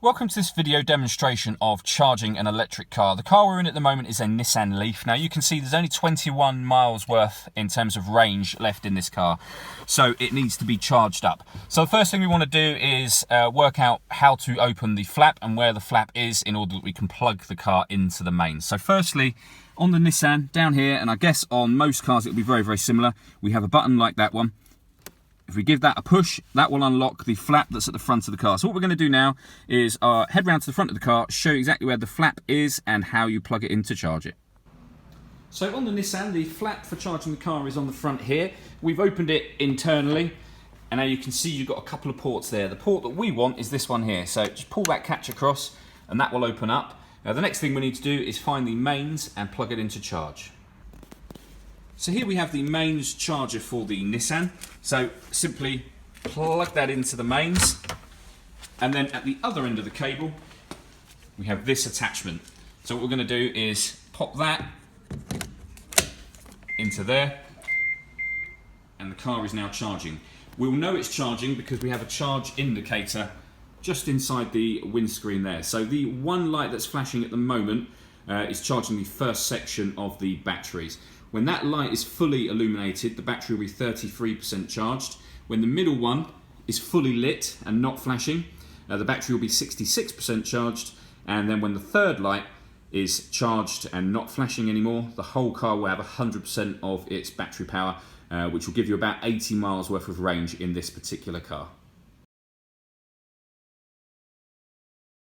Welcome to this video demonstration of charging an electric car. The car we're in at the moment is a Nissan Leaf. Now you can see there's only 21 miles worth in terms of range left in this car, so it needs to be charged up. So the first thing we want to do is work out how to open the flap and where the flap is in order that we can plug the car into the mains. So firstly, on the Nissan down here, and I guess on most cars it'll be very similar, we have a button like that one. If we give that a push, that will unlock the flap that's at the front of the car. So what we're going to do now is head round to the front of the car, show you exactly where the flap is and how you plug it in to charge it. So on the Nissan, the flap for charging the car is on the front here. We've opened it internally, and now you can see you've got a couple of ports there. The port that we want is this one here. So just pull that catch across and that will open up. Now the next thing we need to do is find the mains and plug it into charge. So here we have the mains charger for the Nissan. So simply plug that into the mains, and then at the other end of the cable we have this attachment. So what we're going to do is pop that into there, and the car is now charging. We'll know it's charging because we have a charge indicator just inside the windscreen there. So the one light that's flashing at the moment is charging the first section of the batteries. When that light is fully illuminated, the battery will be 33% charged. When the middle one is fully lit and not flashing, the battery will be 66% charged. And then when the third light is charged and not flashing anymore, the whole car will have 100% of its battery power, which will give you about 80 miles worth of range in this particular car.